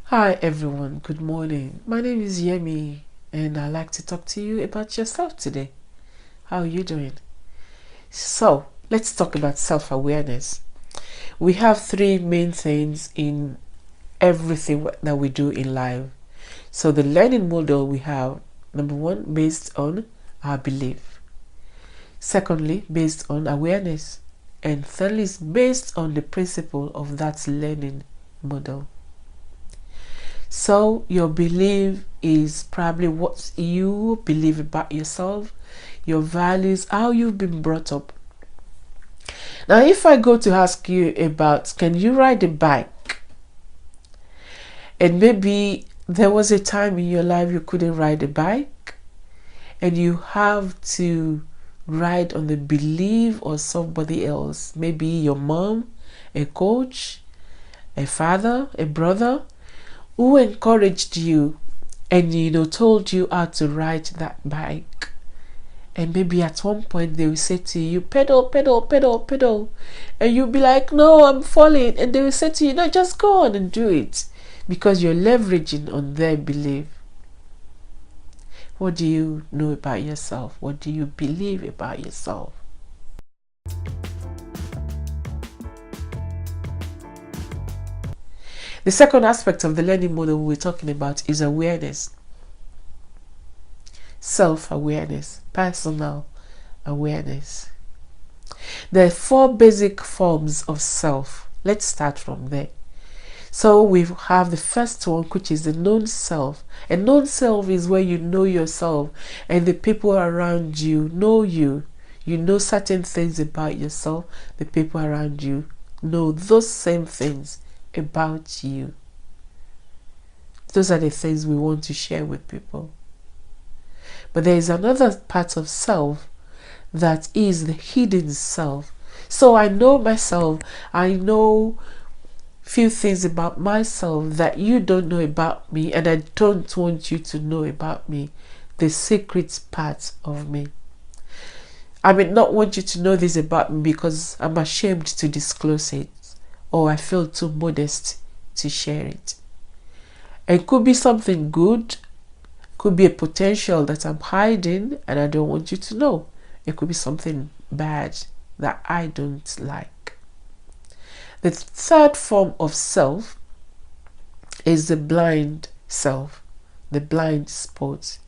Hi everyone, good morning. My name is Yemi and I'd like to talk to you about yourself today. How are you doing? So, let's talk about self-awareness. We have three main things in everything that we do in life. So, the learning model we have, number one, based on our belief. Secondly, based on awareness. And thirdly, is based on the principle of that learning model. So your belief is probably what you believe about yourself, your values, how you've been brought up. Now, if I go to ask you about, can you ride a bike? And maybe there was a time in your life you couldn't ride a bike and you have to ride on the belief of somebody else, maybe your mom, a coach, a father, a brother, who encouraged you and told you how to ride that bike. And maybe at one point they will say to you, pedal, pedal, pedal, pedal, and you'll be like, no, I'm falling. And they will say to you, no, just go on and do it, because you're leveraging on their belief. What do you know about yourself? What do you believe about yourself? The second aspect of the learning model we're talking about is awareness. Self-awareness, personal awareness. There are four basic forms of self. Let's start from there. So we have the first one, which is the known self. A known self is where you know yourself and the people around you know you. You know certain things about yourself. The people around you know those same things about you. Those are the things we want to share with people. But there is another part of self that is the hidden self. So I know myself. I know few things about myself that you don't know about me, and I don't want you to know about me, the secret part of me. I may not want you to know this about me because I'm ashamed to disclose it, or I feel too modest to share it. It could be something good, could be a potential that I'm hiding and I don't want you to know. It could be something bad that I don't like. The third form of self is the blind self, the blind spot.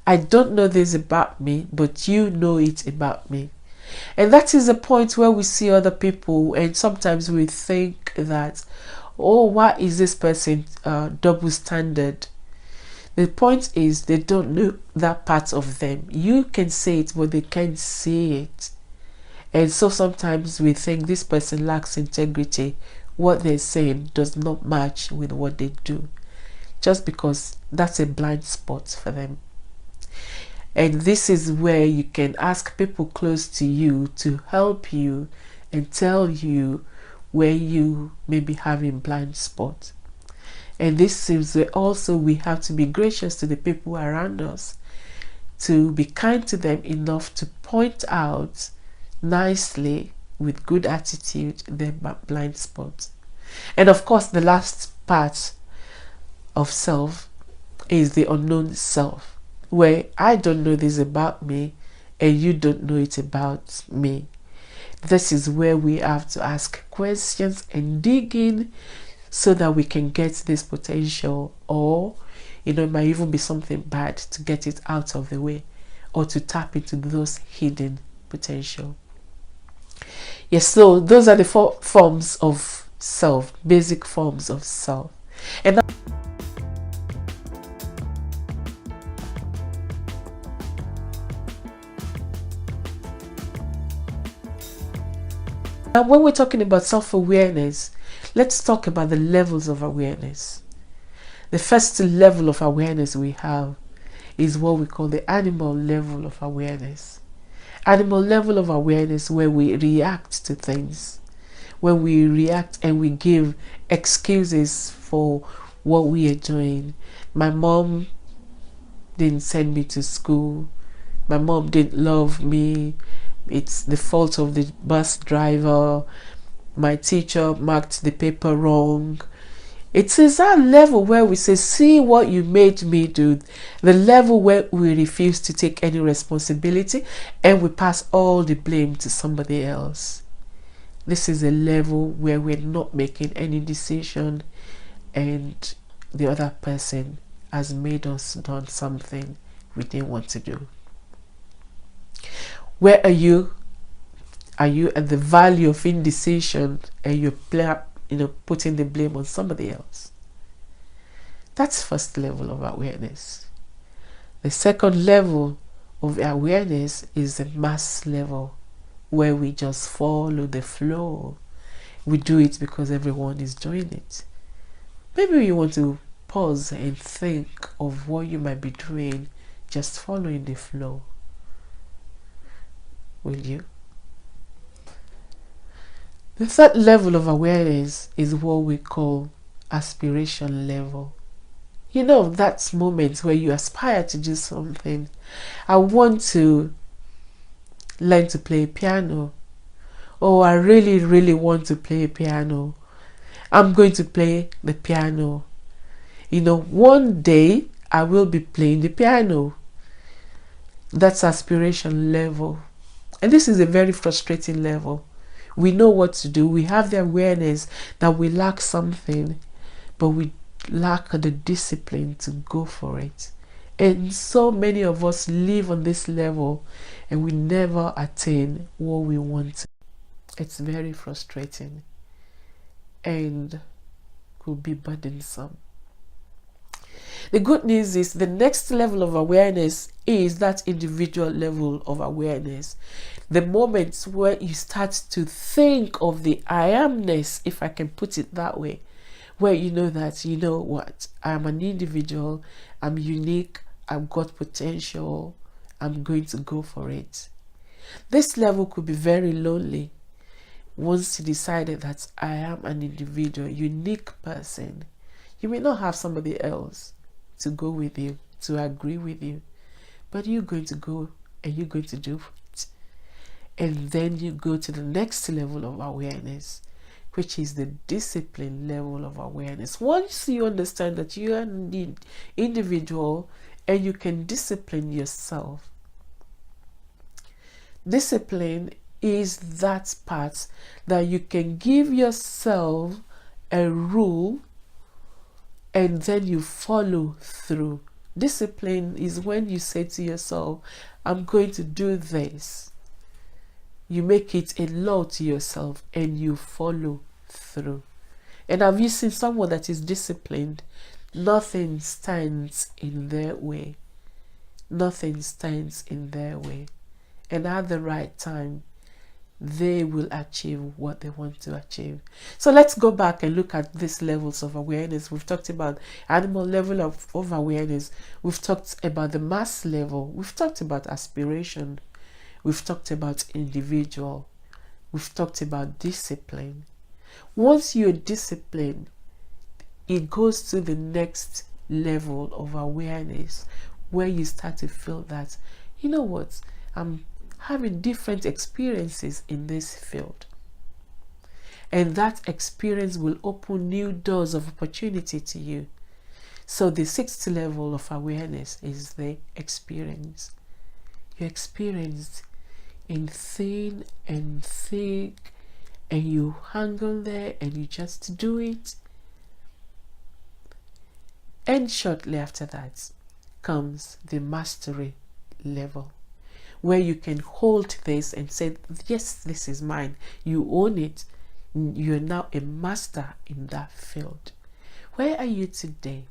I don't know this about me, but you know it about me. And that is the point where we see other people and sometimes we think that, oh, why is this person double standard? The point is they don't know that part of them. You can say it, but they can't see it. And so sometimes we think this person lacks integrity. What they're saying does not match with what they do, just because that's a blind spot for them. And this is where you can ask people close to you to help you and tell you where you may be having blind spots. And this is where also we have to be gracious to the people around us, to be kind to them enough to point out nicely with good attitude their blind spots. And of course, the last part of self is the unknown self, where I don't know this about me and you don't know it about me. This is where we have to ask questions and dig in so that we can get this potential, or it might even be something bad, to get it out of the way or to tap into those hidden potential. Yes, so those are the four forms of self, basic forms of self. And now when we're talking about self-awareness, let's talk about the levels of awareness. The first level of awareness we have is what we call the animal level of awareness. Animal level of awareness, where we react to things, when we react and we give excuses for what we are doing. My mom didn't send me to school. My mom didn't love me. It's the fault of the bus driver. My teacher marked the paper wrong. It is that level where we say, see what you made me do. The level where we refuse to take any responsibility and we pass all the blame to somebody else. This is a level where we're not making any decision and the other person has made us done something we didn't want to do. Where are you? Are you at the value of indecision and you're putting the blame on somebody else? That's first level of awareness. The second level of awareness is the mass level, where we just follow the flow. We do it because everyone is doing it. Maybe you want to pause and think of what you might be doing, just following the flow. Will you? The third level of awareness is what we call aspiration level. You know, that's moments where you aspire to do something. I want to learn to play piano. Oh, I really, really want to play piano. I'm going to play the piano. You know, one day I will be playing the piano. That's aspiration level. And this is a very frustrating level. We know what to do. We have the awareness that we lack something, but we lack the discipline to go for it. And so many of us live on this level and we never attain what we want. It's very frustrating and could be burdensome. The good news is the next level of awareness is that individual level of awareness. The moments where you start to think of the I amness, if I can put it that way, where you know that, you know what, I'm an individual, I'm unique, I've got potential, I'm going to go for it. This level could be very lonely. Once you decided that I am an individual, unique person, you may not have somebody else to go with you, to agree with you, but you're going to go and you're going to do it. And then you go to the next level of awareness, which is the discipline level of awareness. Once you understand that you are an individual and you can discipline yourself. Discipline is that part that you can give yourself a rule and then you follow through. Discipline is when you say to yourself, I'm going to do this. You make it a law to yourself and you follow through. And have you seen someone that is disciplined? Nothing stands in their way. Nothing stands in their way. And at the right time, they will achieve what they want to achieve. So let's go back and look at these levels of awareness. We've talked about animal level of awareness. We've talked about the mass level. We've talked about aspiration. We've talked about individual. We've talked about discipline. Once you're disciplined, it goes to the next level of awareness where you start to feel that, you know what, I'm having different experiences in this field. And that experience will open new doors of opportunity to you. So the sixth level of awareness is the experience. You experienced in thin and thick, and you hang on there and you just do it. And shortly after that comes the mastery level, where you can hold this and say, yes, this is mine. You own it. You're now a master in that field. Where are you today?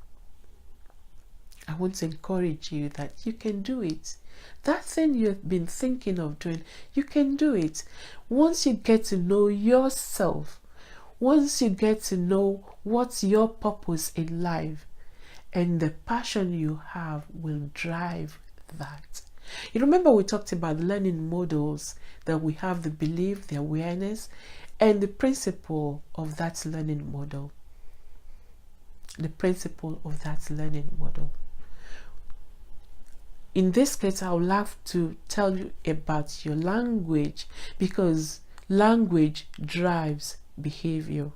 I want to encourage you that you can do it. That thing you've been thinking of doing, you can do it. Once you get to know yourself, once you get to know what's your purpose in life, and the passion you have will drive that. You remember we talked about learning models, that we have the belief, the awareness, and the principle of that learning model. The principle of that learning model. In this case, I would love to tell you about your language, because language drives behavior.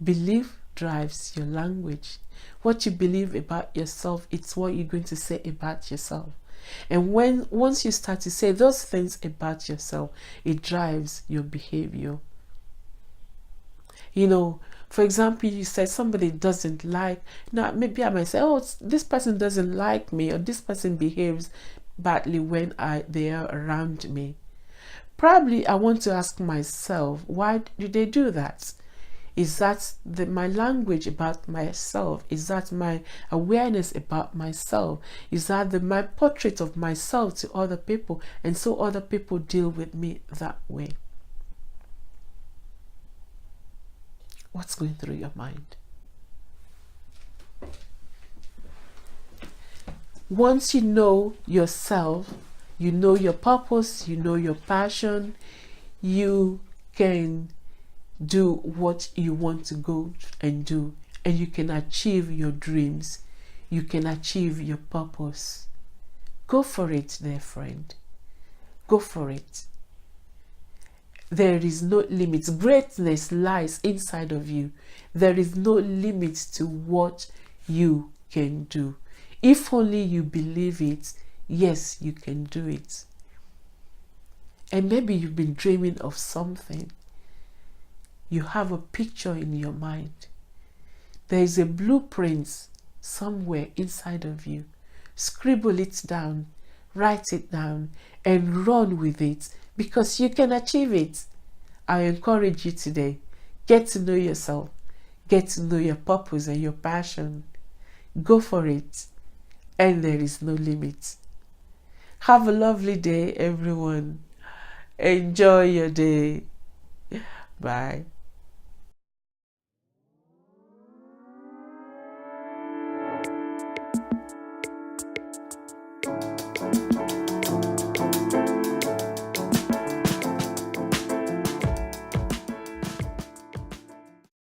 Belief drives your language. What you believe about yourself, it's what you're going to say about yourself. And once you start to say those things about yourself, it drives your behavior. You know, for example, you said somebody doesn't like, now maybe I might say, oh, this person doesn't like me, or this person behaves badly when they are around me. Probably I want to ask myself, why do they do that? Is that my language about myself? Is that my awareness about myself? Is that my portrait of myself to other people, and so other people deal with me that way? What's going through your mind? Once you know yourself, you know your purpose, you know your passion, you can do what you want to go and do, and you can achieve your dreams. You can achieve your purpose. Go for it, dear friend. Go for it. There is no limit. Greatness lies inside of you. There is no limit to what you can do. If only you believe it, yes, you can do it. And maybe you've been dreaming of something. You have a picture in your mind. There is a blueprint somewhere inside of you. Scribble it down, write it down, and run with it, because you can achieve it. I encourage you today, get to know yourself, get to know your purpose and your passion. Go for it, and there is no limit. Have a lovely day, everyone. Enjoy your day. Bye.